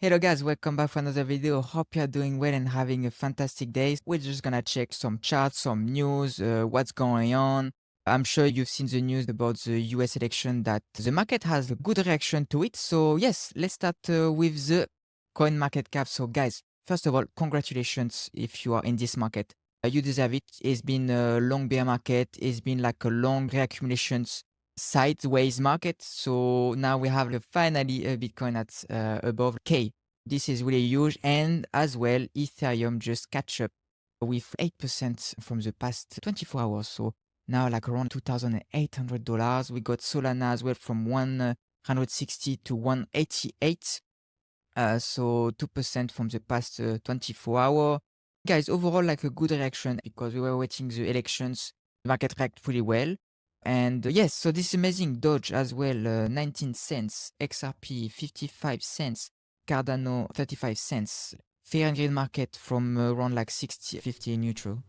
Hello guys, welcome back for another video. Hope you're doing well and having a fantastic day. We're just gonna check some charts, some news, what's going on. I'm sure you've seen the news about the US election that the market has a good reaction to it. So yes, let's start with the coin market cap. So guys, first of all, congratulations if you are in this market. You deserve it. It's been a long bear market. It's been like a long reaccumulations sideways market. So now we have finally a Bitcoin at above K. This is really huge. And as well, Ethereum just catch up with 8% from the past 24 hours. So now like around $2,800. We got Solana as well from 160 to 188. So 2% from the past 24 hours. Guys, overall like a good reaction because we were waiting the elections. The market react pretty well. And yes, so this is amazing. Doge as well, 19 cents. XRP, 55 cents. Cardano, 35 cents. Fair and green market from around like 60, 50 neutral.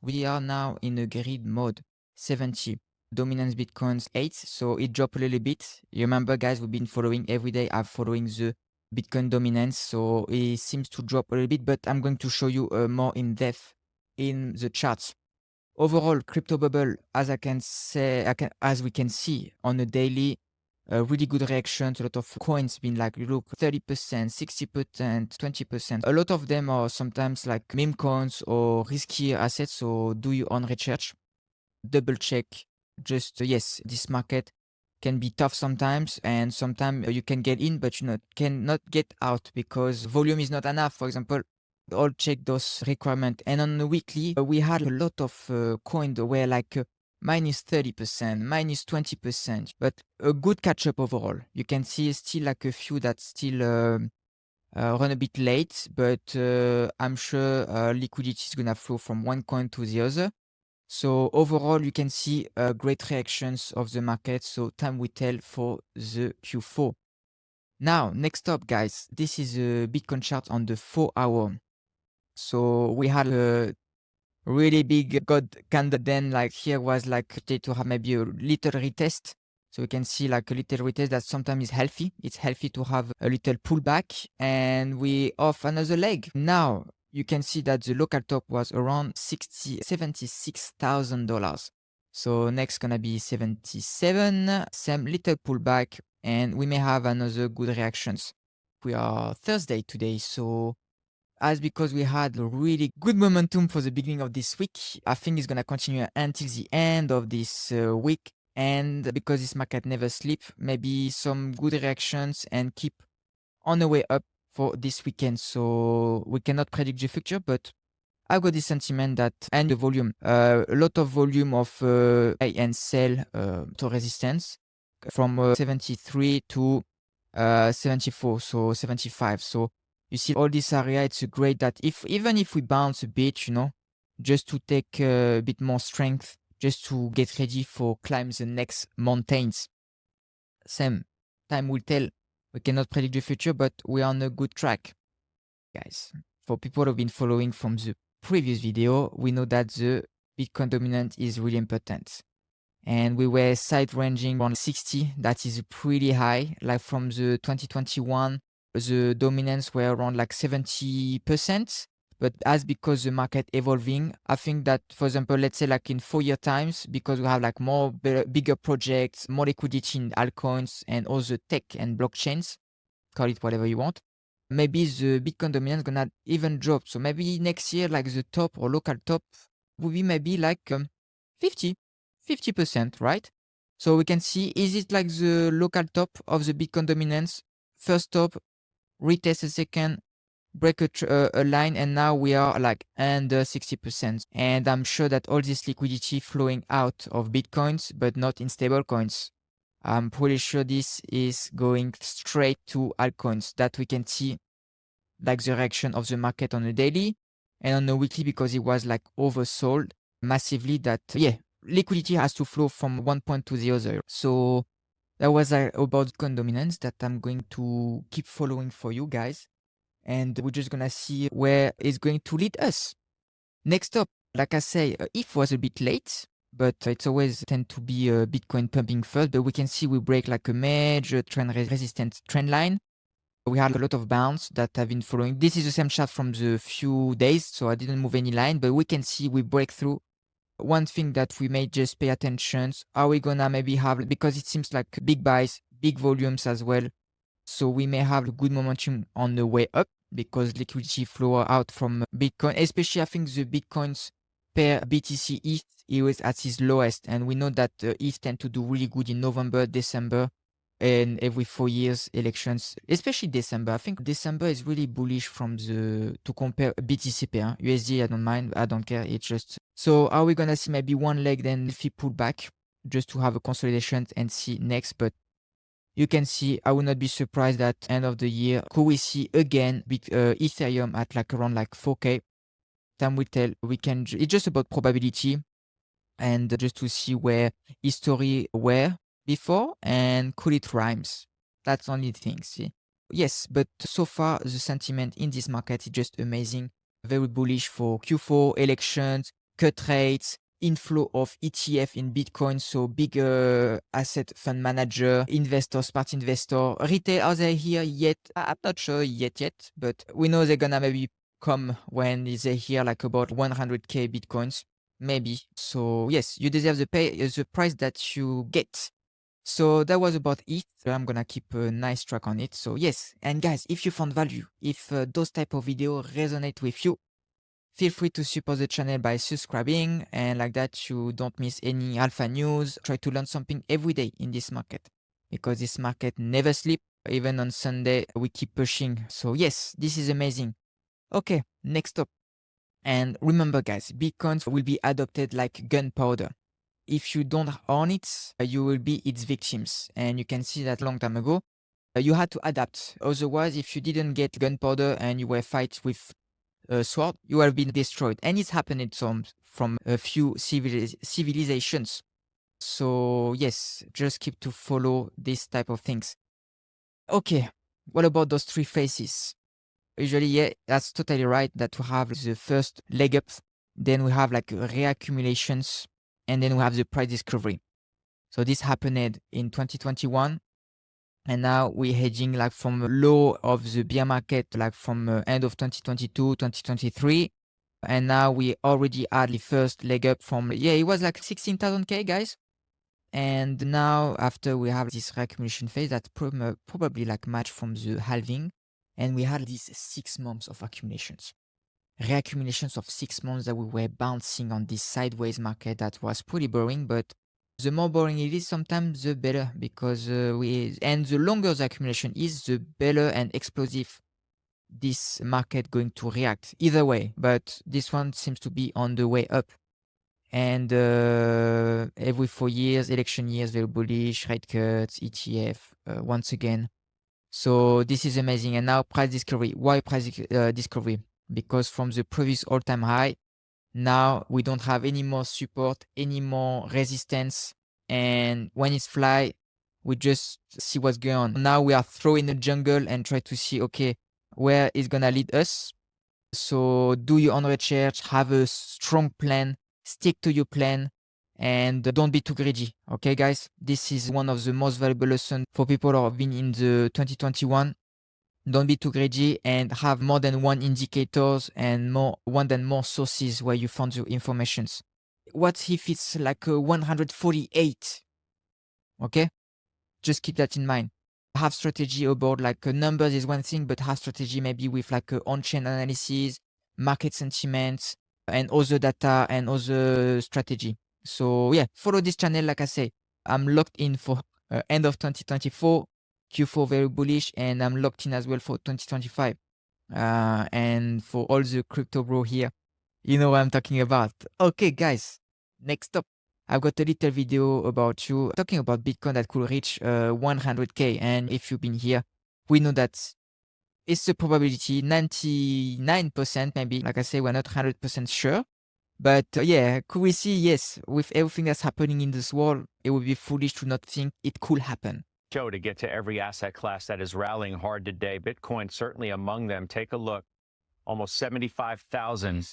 We are now in a grid mode, 70. Dominance Bitcoins 8, so it dropped a little bit. You remember guys, we've been following every day. I'm following the Bitcoin dominance, so it seems to drop a little bit, but I'm going to show you more in depth in the charts. Overall, crypto bubble, as I can say, as we can see on a daily, really good reactions. A lot of coins been like, look, 30%, 60%, 20%. A lot of them are sometimes like meme coins or risky assets. So do your own research, double check. Just yes, this market can be tough sometimes, and sometimes you can get in, but you cannot get out because volume is not enough. For example, all check those requirements. And on the weekly, we had a lot of coins where like minus 30%, minus 20%, but a good catch up overall. You can see still like a few that still run a bit late, but I'm sure liquidity is gonna flow from one coin to the other. So overall, you can see great reactions of the market. So time will tell for the Q4. Now, next up, guys, this is a Bitcoin chart on the 4-hour. So we had a really big god candle. Then like here was like to have maybe a little retest. So you can see like a little retest that sometimes is healthy. It's healthy to have a little pullback, and we off another leg. Now you can see that the local top was around $76,000. So next gonna be 77, same little pullback, and we may have another good reactions. We are Thursday today, so as because we had a really good momentum for the beginning of this week, I think it's gonna continue until the end of this week. And because this market never sleep, maybe some good reactions and keep on the way up for this weekend. So we cannot predict the future, but I got this sentiment that, and the volume, a lot of volume of buy and sell to resistance from 73 to 74, so 75. So you see all this area, it's great that even if we bounce a bit, just to take a bit more strength, just to get ready for climb the next mountains. Same time will tell. We cannot predict the future, but we are on a good track, guys. For people who have been following from the previous video, we know that the Bitcoin dominant is really important. And we were side ranging around 60. That is pretty high. Like from the 2021, the dominance were around like 70%. But as because the market evolving, I think that, for example, let's say like in 4-year times, because we have like more bigger projects, more liquidity in altcoins and all the tech and blockchains, call it whatever you want, maybe the Bitcoin dominance gonna even drop. So maybe next year, like the top or local top will be maybe like 50%, right? So we can see, is it like the local top of the Bitcoin dominance? First top, retest a second, break a line, and now we are like under 60%. And I'm sure that all this liquidity flowing out of Bitcoins, but not in stable coins. I'm pretty sure this is going straight to altcoins that we can see like the reaction of the market on a daily and on a weekly, because it was like oversold massively, that liquidity has to flow from one point to the other. So that was about Bitcoin dominance that I'm going to keep following for you guys, and we're just gonna see where it's going to lead us. Next up, like I say, if was a bit late, but it's always tend to be Bitcoin pumping first, but we can see we break like a major trend resistant trend line. We had a lot of bounce that have been following. This is the same chart from the few days, so I didn't move any line, but we can see we break through. One thing that we may just pay attention, are we gonna maybe have, because it seems like big buys, big volumes as well. So we may have a good momentum on the way up because liquidity flow out from Bitcoin, especially I think the Bitcoins per BTC ETH, it was at its lowest. And we know that ETH tend to do really good in November, December, and every 4 years elections, especially December. I think December is really bullish to compare BTC pair. USD, I don't mind, I don't care. It's just, so are we gonna see maybe one leg then if we pull back just to have a consolidation and see next? But you can see, I would not be surprised that end of the year, could we see again Ethereum at like around like 4K? Time will tell. It's just about probability and just to see where history were before and could it rhymes. That's only thing, see. Yes, but so far the sentiment in this market is just amazing. Very bullish for Q4 elections, cut rates, inflow of ETF in Bitcoin, so bigger asset fund manager, investor, smart investor, retail. Are they here yet? I'm not sure yet, but we know they're gonna maybe come when they hear like about 100K Bitcoins. Maybe. So yes, you deserve the price that you get. So that was about it. I'm gonna keep a nice track on it. So yes, and guys, if you found value, if those type of video resonate with you, feel free to support the channel by subscribing, and like that you don't miss any alpha news. Try to learn something every day in this market because this market never sleeps. Even on Sunday, we keep pushing. So yes, this is amazing. Okay, next up. And remember, guys, Bitcoins will be adopted like gunpowder. If you don't own it, you will be its victims. And you can see that long time ago, you had to adapt. Otherwise, if you didn't get gunpowder and you were fight with a sword, you have been destroyed. And it's happened from a few civilizations. So yes, just keep to follow this type of things. Okay, what about those three phases? Usually, yeah, that's totally right that we have the first leg up, then we have like reaccumulations, and then we have the price discovery. So this happened in 2021, and now we're hedging like from low of the bear market, like from end of 2022, 2023. And now we already had the first leg up from, yeah, it was like 16,000K, guys. And now after we have this reaccumulation phase, that's probably like match from the halving. And we had these 6 months of accumulations. Reaccumulations of 6 months that we were bouncing on this sideways market that was pretty boring, but the more boring it is, sometimes the better, because and the longer the accumulation is, the better and explosive this market going to react. Either way, but this one seems to be on the way up. And every 4 years, election years, very bullish, rate cuts, ETF, once again. So this is amazing. And now price discovery. Why price discovery? Because from the previous all-time high, now we don't have any more support, any more resistance. And when it's fly, we just see what's going on. Now we are thrown in the jungle and try to see, okay, where is gonna lead us. So do your own research, have a strong plan, stick to your plan, and don't be too greedy. Okay, guys? This is one of the most valuable lessons for people who have been in the 2021. Don't be too greedy and have more than one indicators and one than more sources where you found your informations. What if it's like a 148? Okay? Just keep that in mind. Have strategy about like numbers is one thing, but have strategy maybe with like on-chain analysis, market sentiments, and other data and other strategy. So yeah, follow this channel. Like I say, I'm locked in for end of 2024, Q4 very bullish, and I'm locked in as well for 2025. And for all the crypto bro here, you know what I'm talking about. Okay, guys, next up. I've got a little video about you talking about Bitcoin that could reach 100K. And if you've been here, we know that it's the probability 99% maybe. Like I say, we're not 100% sure. But yeah, could we see, yes, with everything that's happening in this world, it would be foolish to not think it could happen. Show to get to every asset class that is rallying hard today. Bitcoin certainly among them. Take a look. Almost 75,000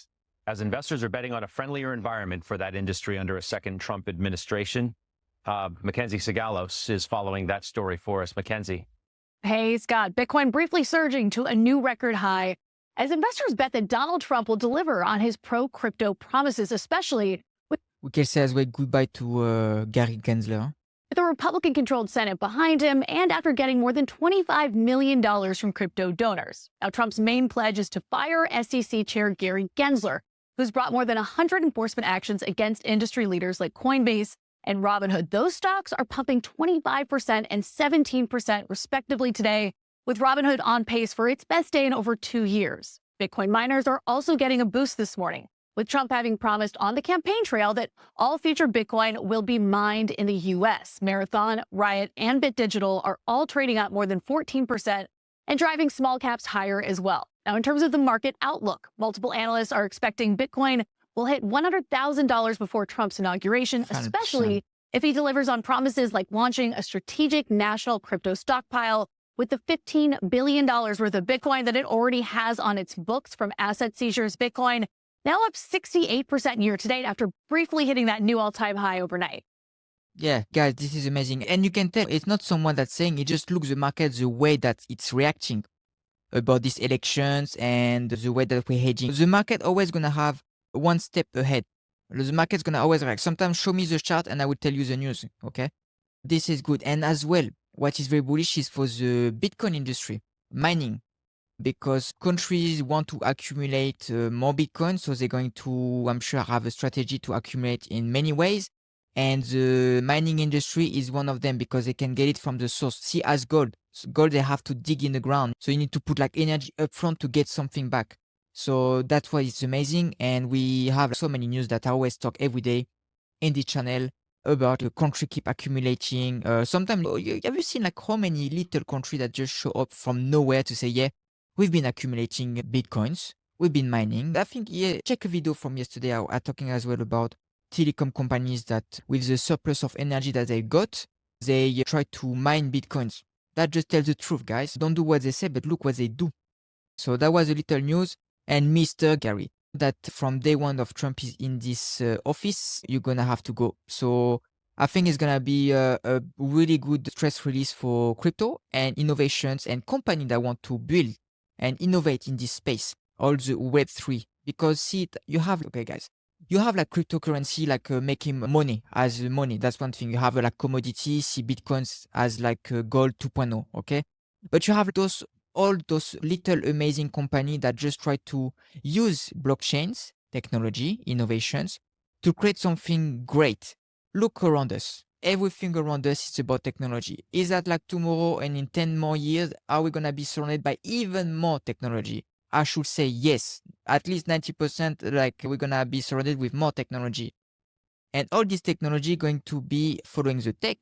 as investors are betting on a friendlier environment for that industry under a second Trump administration. Mackenzie Sigalos is following that story for us. Mackenzie. Hey, Scott. Bitcoin briefly surging to a new record high as investors bet that Donald Trump will deliver on his pro crypto promises, especially with We can say as well goodbye to Gary Gensler. the Republican controlled Senate behind him and after getting more than $25 million from crypto donors. Now, Trump's main pledge is to fire SEC Chair Gary Gensler, who's brought more than 100 enforcement actions against industry leaders like Coinbase and Robinhood. Those stocks are pumping 25% and 17% respectively today, with Robinhood on pace for its best day in over 2 years. Bitcoin miners are also getting a boost this morning, with Trump having promised on the campaign trail that all future Bitcoin will be mined in the US. Marathon, Riot, and BitDigital are all trading up more than 14% and driving small caps higher as well. Now, in terms of the market outlook, multiple analysts are expecting Bitcoin will hit $100,000 before Trump's inauguration, 100%. especially if he delivers on promises like launching a strategic national crypto stockpile with the $15 billion worth of Bitcoin that it already has on its books from asset seizures. Bitcoin now up 68% year to date after briefly hitting that new all-time high overnight. Yeah, guys, this is amazing. And you can tell it's not someone that's saying, it just looks the market the way that it's reacting about these elections and the way that we're hedging. The market always going to have one step ahead. The market's going to always react. Sometimes show me the chart and I will tell you the news, okay? This is good. And as well, what is very bullish is for the Bitcoin industry, mining, because countries want to accumulate more Bitcoin. So they're going to, I'm sure, have a strategy to accumulate in many ways. And the mining industry is one of them because they can get it from the source. See, as gold, gold, they have to dig in the ground. So you need to put like energy upfront to get something back. So that's why it's amazing. And we have so many news that I always talk every day in the channel about the country keep accumulating. Sometimes, have you seen like how many little countries that just show up from nowhere to say, yeah, we've been accumulating Bitcoins, we've been mining. I think, yeah, check a video from yesterday. I talking as well about telecom companies that with the surplus of energy that they got, they try to mine Bitcoins. That just tells the truth, guys. Don't do what they say, but look what they do. So that was a little news. And Mr. Gary, that from day one of Trump is in this office, you're going to have to go. So I think it's going to be a really good stress release for crypto and innovations and companies that want to build and innovate in this space, all the Web3. Because see, you have, okay, guys, you have like cryptocurrency, like making money as money. That's one thing. You have like commodity, see Bitcoins as like gold 2.0, okay? But you have those all those little amazing companies that just try to use blockchains, technology, innovations to create something great. Look around us. Everything around us is about technology. Is that like tomorrow and in 10 more years, are we going to be surrounded by even more technology? I should say yes. At least 90%, like we're going to be surrounded with more technology. And all this technology going to be following the tech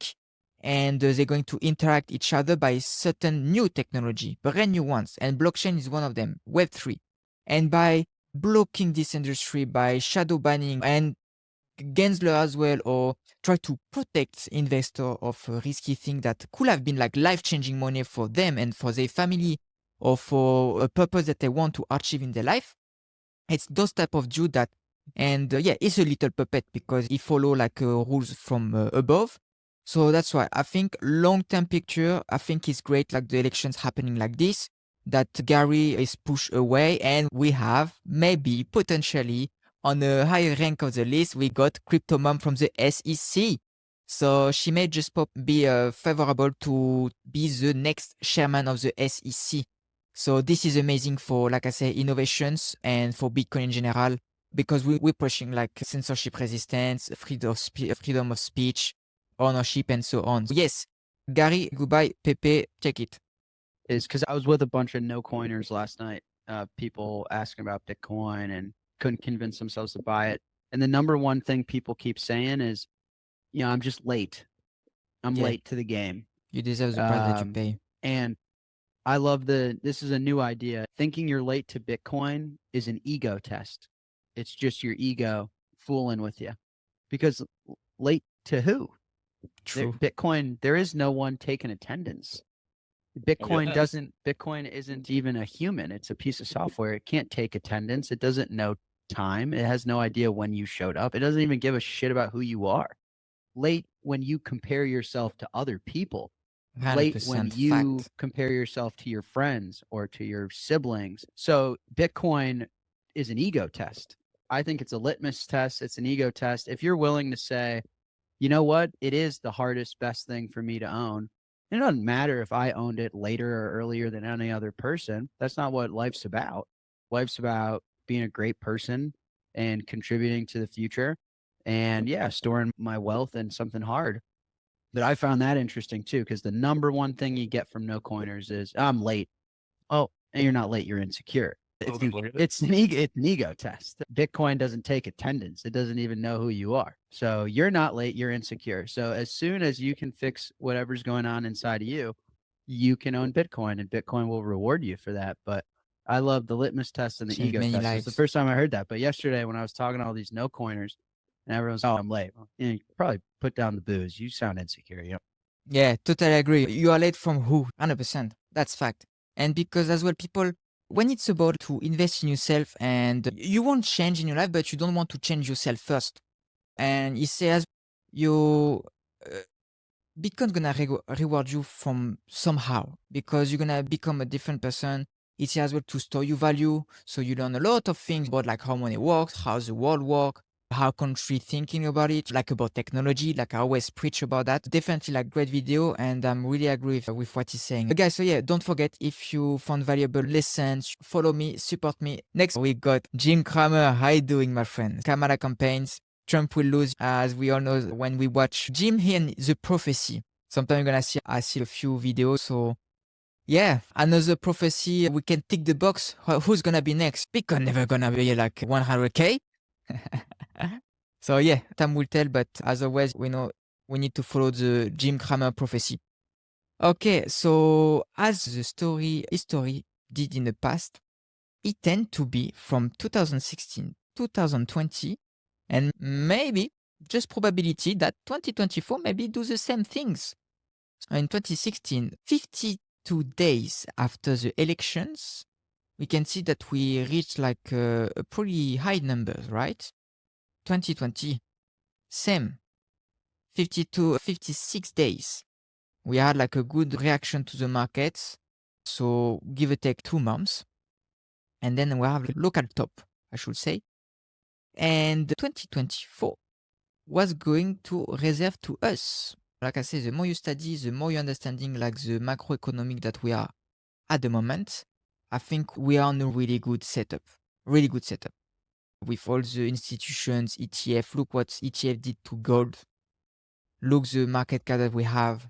and they're going to interact each other by certain new technology, brand new ones. And blockchain is one of them, Web3. And by blocking this industry, by shadow banning and Gensler as well, or try to protect investor of risky thing that could have been like life-changing money for them and for their family or for a purpose that they want to achieve in their life. It's those type of dude that, and yeah, it's a little puppet because he follow like rules from above. So that's why I think long-term picture, I think it's great like the elections happening like this, that Gary is pushed away and we have maybe potentially on a higher rank of the list, we got Crypto Mom from the SEC. So she may just be favorable to be the next chairman of the SEC. So this is amazing for, like I say, innovations and for Bitcoin in general, because we're pushing like censorship resistance, freedom of speech, ownership, and so on. So yes, Gary, goodbye. Pepe, check it. Is because I was with a bunch of no coiners last night, people asking about Bitcoin and couldn't convince themselves to buy it. And the number one thing people keep saying is, you know, I'm just late. I'm Yeah. late to the game. You deserve the price that you pay. And I love this is a new idea. Thinking you're late to Bitcoin is an ego test. It's just your ego fooling with you. Because late to who? True. Bitcoin, there is no one taking attendance. Bitcoin isn't even a human. It's a piece of software. It can't take attendance. It doesn't know time. It has no idea when you showed up. It doesn't even give a shit about who you are. Late when you compare yourself to other people. late when 100% you fact. compare yourself to your friends or to your siblings. So Bitcoin is an ego test. I think it's a litmus test. It's an ego test. If you're willing to say, you know what, it is the hardest, best thing for me to own. It doesn't matter if I owned it later or earlier than any other person. That's not what life's about. Life's about being a great person and contributing to the future. And yeah, storing my wealth in something hard. But I found that interesting too, because the number one thing you get from no coiners is I'm late. Oh, and you're not late, you're insecure. It's an ego test. Bitcoin doesn't take attendance. It doesn't even know who you are. So you're not late, you're insecure. So as soon as you can fix whatever's going on inside of you, you can own Bitcoin and Bitcoin will reward you for that. But I love the litmus test and the Change ego many test. It's the lives. first time I heard that. But yesterday when I was talking to all these no coiners and everyone's, oh, I'm late. Well, you probably put down the booze. You sound insecure. You know? Yeah, totally agree. You are late from who? 100%. That's fact. And because as well, people, when it's about to invest in yourself and you want change in your life, but you don't want to change yourself first. And he says, you, uh, Bitcoin gonna reward you from somehow because you're gonna become a different person. It's as well to store your value. So you learn a lot of things about like how money works, how the world works, how country thinking about it, like about technology, like I always preach about that. Definitely like great video and I'm really agree with what he's saying. Guys, so yeah, don't forget if you found valuable lessons, follow me, support me. Next, we got Jim Cramer. How you doing, my friend? Kamala campaigns. Trump will lose, as we all know when we watch Jim here in The Prophecy. Sometimes you're gonna see, I see a few videos. So yeah, another prophecy. We can tick the box. Who's gonna be next? Bitcoin never gonna be like 100K. So yeah, time will tell. But as always, we know we need to follow the Jim Cramer prophecy. Okay, so as the history did in the past, it tend to be from 2016, 2020, and maybe just probability that 2024 maybe do the same things. In 2016, 52 days after the elections, we can see that we reached like a pretty high numbers, right? 2020, same, 52, 56 days. We had like a good reaction to the markets. So give or take 2 months. And then we have local top, I should say. And 2024 was going to reserve to us. Like I say, the more you study, the more you understanding like the macroeconomic that we are at the moment, I think we are in a really good setup. Really good setup. With all the institutions, ETF, look what ETF did to gold. Look the market cap that we have.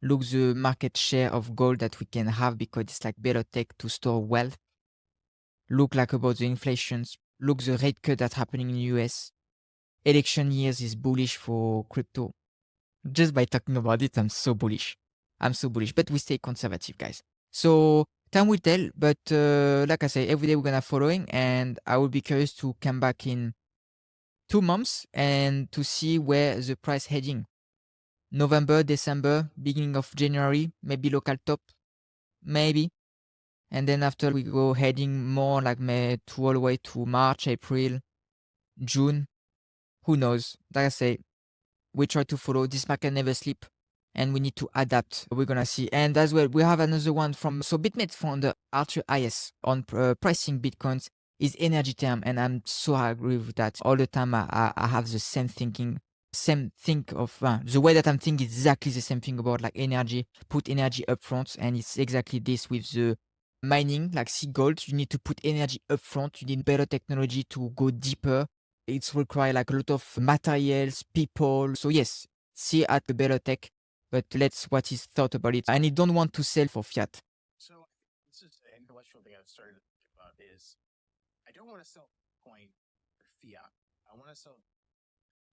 Look the market share of gold that we can have because it's like better tech to store wealth. Look like about the inflations. Look the rate cut that's happening in the US. Election years is bullish for crypto. Just by talking about it, I'm so bullish. I'm so bullish, but we stay conservative, guys. So time will tell, but like I say, every day we're gonna following, and I will be curious to come back in 2 months and to see where the price heading. November, December, beginning of January, maybe local top, maybe. And then after we go heading more like May to all the way to March, April, June. Who knows? Like I say, we try to follow. This market never sleep, and we need to adapt. We're gonna see. And as well, we have another one from BitMET founder Arthur IS on pricing bitcoins is energy term, and I'm so agree with that. All the time, I have the same thinking. Same think of the way that I'm thinking is exactly the same thing about like energy. Put energy up front, and it's exactly this with the mining, like see gold. You need to put energy up front. You need better technology to go deeper. It's require like a lot of materials, people. So yes, see at the better tech, but let's what his thought about it. And he don't want to sell for fiat. So this is an intellectual thing I've started to think about is I don't want to sell coin for fiat. I want to sell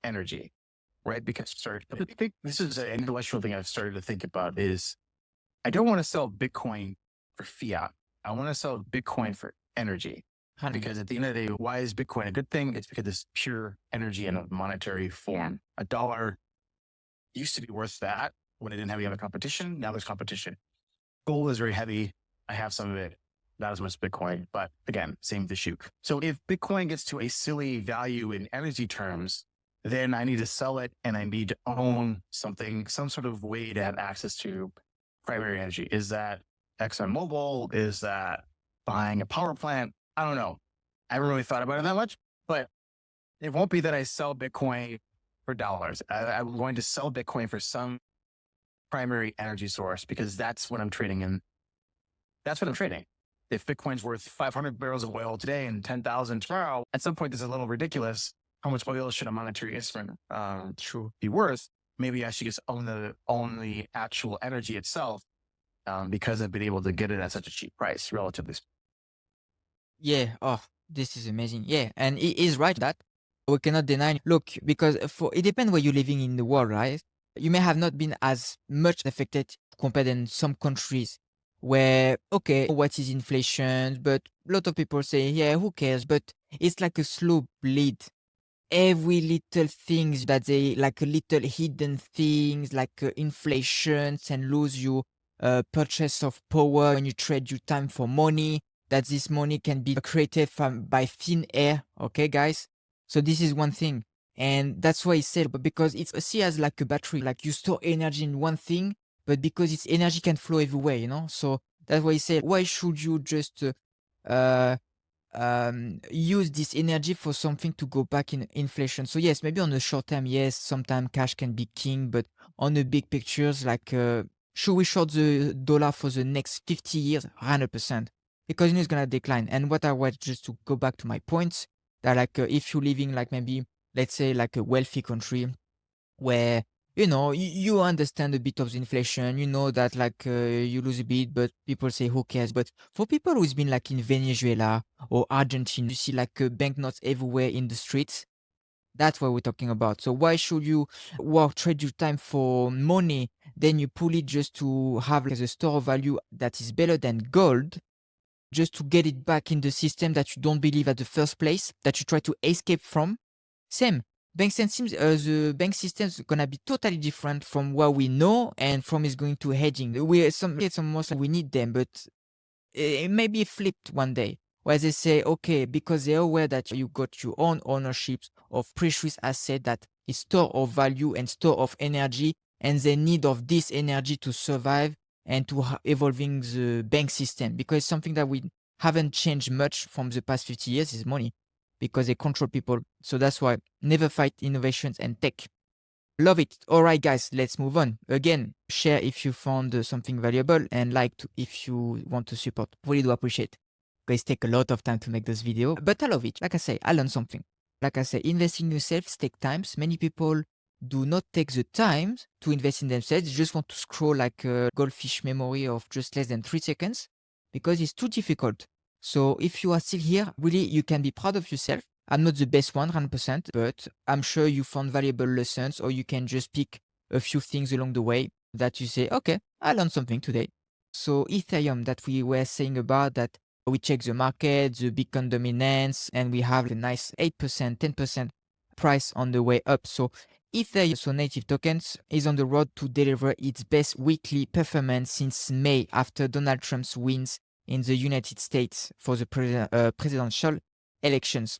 energy, right? Because I think this is an intellectual thing I've started to think about is I don't want to sell Bitcoin for fiat. I want to sell Bitcoin for energy. Because at the end of the day, why is Bitcoin a good thing? It's because it's pure energy in a monetary form. A dollar used to be worth that when it didn't have any other competition. Now there's competition. Gold is very heavy. I have some of it. Not as much Bitcoin, but again, same issue. So if Bitcoin gets to a silly value in energy terms, then I need to sell it and I need to own something, some sort of way to have access to primary energy? Is that ExxonMobil? Is that buying a power plant? I don't know. I haven't really thought about it that much, but it won't be that I sell Bitcoin for dollars. I'm going to sell Bitcoin for some primary energy source because that's what I'm trading in. That's what I'm trading. If Bitcoin's worth 500 barrels of oil today and 10,000 tomorrow, at some point, this is a little ridiculous. How much oil should a monetary instrument be worth? Maybe I should just own the actual energy itself because I've been able to get it at such a cheap price, relatively speaking. Yeah. Oh, this is amazing. Yeah. And he is right that we cannot deny. Look, because it depends where you're living in the world, right? You may have not been as much affected compared in some countries where, okay, what is inflation? But a lot of people say, yeah, who cares? But it's like a slow bleed. Every little things that they like a little hidden things like inflations and lose your purchase of power when you trade your time for money, that this money can be created by thin air. Okay, guys, so this is one thing, and that's why I said, but because it's see as like a battery, like you store energy in one thing, but because its energy can flow everywhere, so that's why I said, why should you just uh use this energy for something to go back in inflation? So yes, maybe on the short term, yes, sometimes cash can be king, but on the big pictures, like should we short the dollar for the next 50 years? 100%, because it's gonna decline. And what I want, just to go back to my points, that like if you're living like maybe, let's say, like a wealthy country where you understand a bit of the inflation, that like you lose a bit, but people say who cares. But for people who's been like in Venezuela or Argentina, you see like banknotes everywhere in the streets. That's what we're talking about. So why should you trade your time for money, then you pull it just to have like a store of value that is better than gold, just to get it back in the system that you don't believe at the first place, that you try to escape from? Same. The bank system is gonna be totally different from what we know and from is going to hedging. It's almost like we need them, but it may be flipped one day, where they say, okay, because they're aware that you got your own ownerships of precious asset that is store of value and store of energy, and they need of this energy to survive and to evolving the bank system, because something that we haven't changed much from the past 50 years is money, because they control people. So that's why never fight innovations and tech. Love it. All right, guys, let's move on. Again, share if you found something valuable, and if you want to support. Really do appreciate. Guys, take a lot of time to make this video, but I love it. Like I say, I learned something. Like I say, investing in yourself takes time. Many people do not take the time to invest in themselves. They just want to scroll like a goldfish memory of just less than 3 seconds because it's too difficult. So if you are still here, really, you can be proud of yourself. I'm not the best 100%, but I'm sure you found valuable lessons, or you can just pick a few things along the way that you say, okay, I learned something today. So Ethereum that we were saying about, that we check the market, the Bitcoin dominance, and we have a nice 8%, 10% price on the way up. So Ethereum, so native tokens, is on the road to deliver its best weekly performance since May, after Donald Trump's wins in the United States for the presidential elections.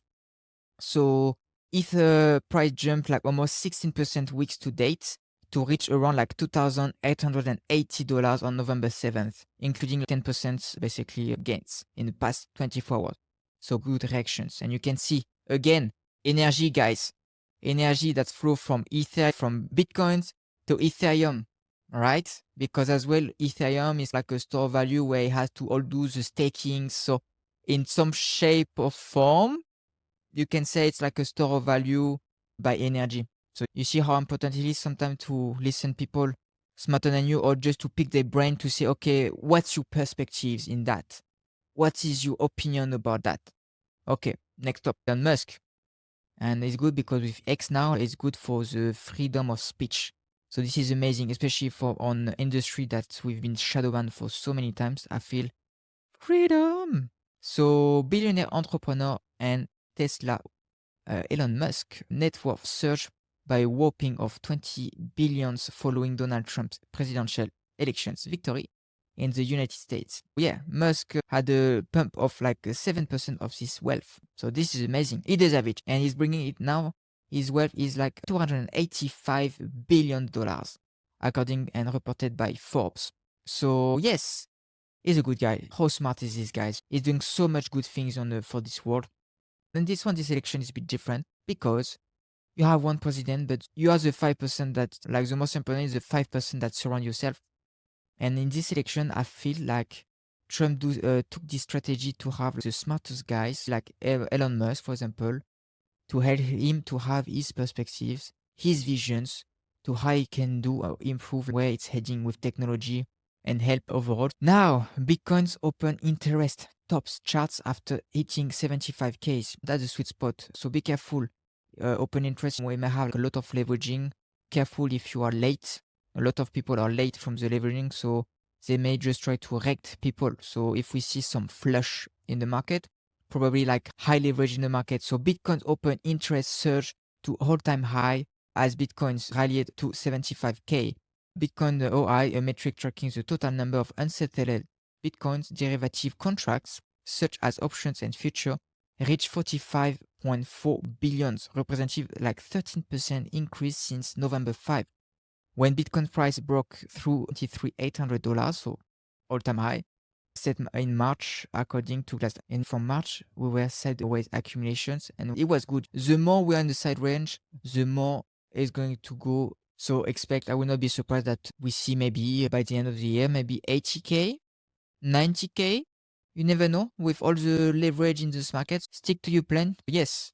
So Ether price jumped like almost 16% weeks to date to reach around like $2,880 on November 7th, including 10% basically gains in the past 24 hours. So good reactions. And you can see, again, energy, guys. Energy that flow from Ether, from Bitcoins to Ethereum, right? Because as well, Ethereum is like a store value where it has to all do the staking. So in some shape or form, you can say it's like a store of value by energy. So you see how important it is sometimes to listen people smarter than you, or just to pick their brain to say, okay, what's your perspectives in that? What is your opinion about that? Okay, next up, Elon Musk. And it's good because with X now, it's good for the freedom of speech. So this is amazing, especially for on industry that we've been shadow banned for so many times. I feel freedom. So billionaire entrepreneur and Tesla, Elon Musk net worth surged by a whopping of 20 billions following Donald Trump's presidential elections victory in the United States. Yeah, Musk had a pump of like 7% of his wealth. So this is amazing. He deserves it, and he's bringing it now. His wealth is like $285 billion, according and reported by Forbes. So yes, he's a good guy. How smart is this guy? He's doing so much good things for this world. And this election is a bit different because you have one president, but you are the 5% that, like, the most important is the 5% that surround yourself. And in this election, I feel like Trump took this strategy to have the smartest guys, like Elon Musk, for example, to help him to have his perspectives, his visions, to how he can improve where it's heading with technology and help overall. Now, Bitcoin's open interest tops charts after hitting 75K. That's a sweet spot. So be careful. Open interest, we may have a lot of leveraging. Careful if you are late. A lot of people are late from the leveraging, so they may just try to wreck people. So if we see some flush in the market, probably like high leverage in the market. So Bitcoin's open interest surged to all-time high as Bitcoins rallied to 75K. Bitcoin OI, a metric tracking the total number of unsettled Bitcoin's derivative contracts, such as options and future, reached 45.4 billion, representing like 13% increase since November 5, when Bitcoin price broke through $23,800, so all-time high, set in March, according to last. And from March, we were sideways accumulations, and it was good. The more we are in the side range, the more it's going to go. So expect, I will not be surprised that we see maybe by the end of the year, maybe 80K, 90K. You never know. With all the leverage in this market, stick to your plan. Yes,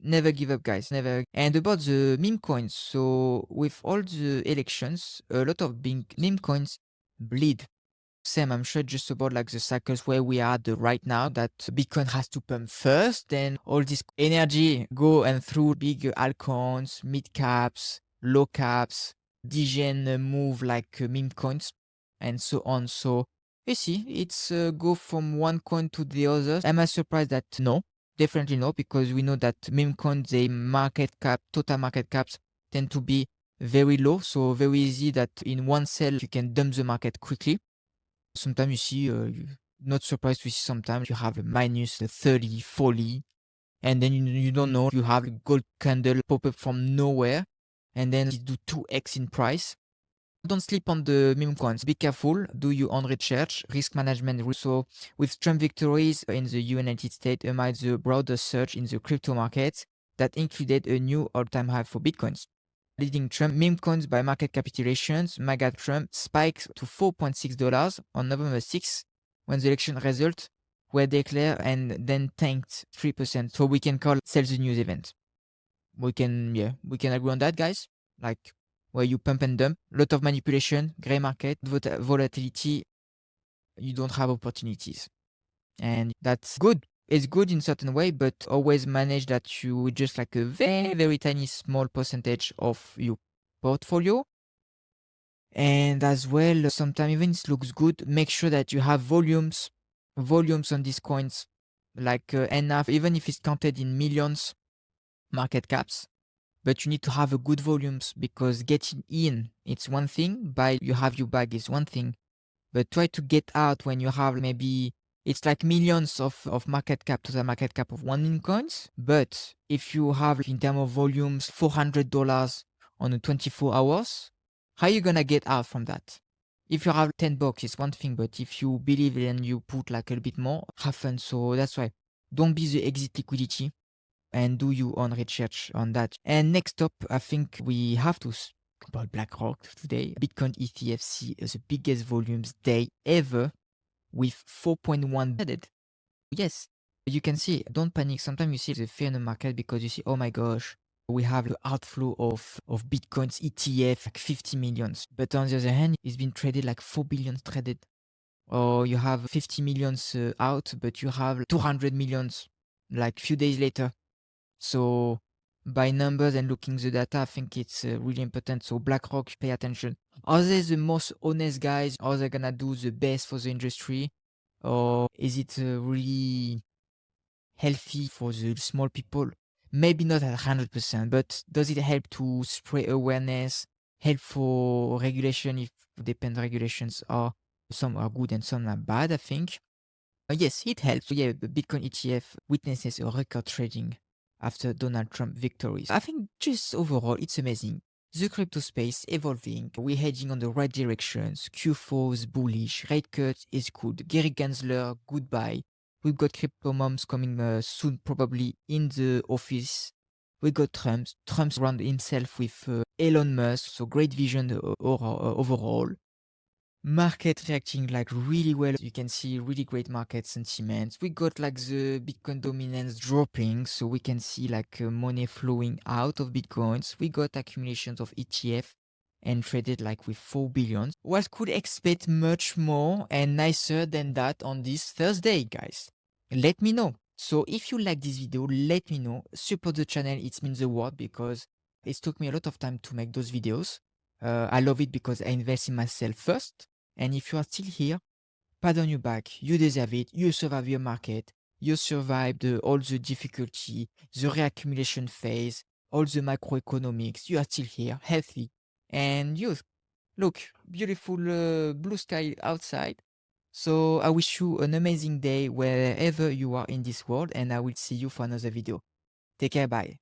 never give up, guys. Never. And about the meme coins, so with all the elections, a lot of big meme coins bleed. Same, I'm sure, just about like the cycles where we are right now, that Bitcoin has to pump first, then all this energy go and through big altcoins, mid caps, low caps, degen move like meme coins, and so on. So you see, it's go from one coin to the other. Am I surprised that no? Definitely no, because we know that meme coins, they total market caps tend to be very low, so very easy that in one sell you can dump the market quickly. Sometimes you see, not surprised to see sometimes you have a minus 30, 40, and then you don't know, you have a gold candle pop up from nowhere, and then you do 2x in price. Don't sleep on the meme coins. Be careful. Do your own research. Risk management. So, with Trump victories in the United States amid the broader surge in the crypto markets that included a new all-time high for Bitcoins. Leading Trump meme coins by market capitulations, MAGA Trump spiked to $4.6 on November 6 when the election results were declared and then tanked 3%. So we can call sell the news event. We can agree on that, guys. Like where you pump and dump, lot of manipulation, gray market, volatility, you don't have opportunities. And that's good. It's good in certain way, but always manage that you just like a very, very tiny small percentage of your portfolio. And as well, sometimes even it looks good, make sure that you have volumes on these coins, like enough, even if it's counted in millions market caps. But you need to have a good volumes, because getting in, it's one thing, buy, you have your bag is one thing, but try to get out when you have maybe, it's like millions of market cap to the market cap of 1 million coins. But if you have, in terms of volumes, $400 on a 24 hours, how are you gonna get out from that? If you have $10, it's one thing, but if you believe and you put like a little bit more, have fun. So that's why, don't be the exit liquidity, and do your own research on that. And next up, I think we have to speak about BlackRock today. Bitcoin ETF is the biggest volumes day ever, with 4.1 traded. Yes, you can see, don't panic. Sometimes you see the fear in the market because you see, oh my gosh, we have the outflow of Bitcoin's ETF, like 50 millions. But on the other hand, it's been traded like 4 billion traded. Or you have 50 millions out, but you have 200 millions like few days later. So by numbers and looking the data, I think it's really important. So BlackRock, pay attention. Are they the most honest guys? Are they gonna do the best for the industry? Or is it really healthy for the small people? Maybe not at 100%, but does it help to spread awareness? Help for regulation, if regulations are, some are good and some are bad, I think. Yes, it helps. Yeah, the Bitcoin ETF witnesses a record trading after Donald Trump victories. I think just overall, it's amazing. the crypto space evolving. We're heading on the right directions. Q4 is bullish. Rate cut is good. Gary Gensler, goodbye. We've got crypto moms coming soon, probably in the office. We got Trump's around himself with Elon Musk, so great vision overall. Market reacting like really well. You can see really great market sentiments. We got like the Bitcoin dominance dropping, so we can see like money flowing out of Bitcoins. We got accumulations of ETF and traded like with 4 billion. What could expect much more and nicer than that on this Thursday, guys? Let me know. So if you like this video, let me know. Support the channel, it means the world because it took me a lot of time to make those videos. I love it because I invest in myself first. And if you are still here, pat on your back. You deserve it. You survive your market. You survived all the difficulty, the reaccumulation phase, all the macroeconomics. You are still here, healthy. And you, look, beautiful blue sky outside. So I wish you an amazing day wherever you are in this world. And I will see you for another video. Take care. Bye.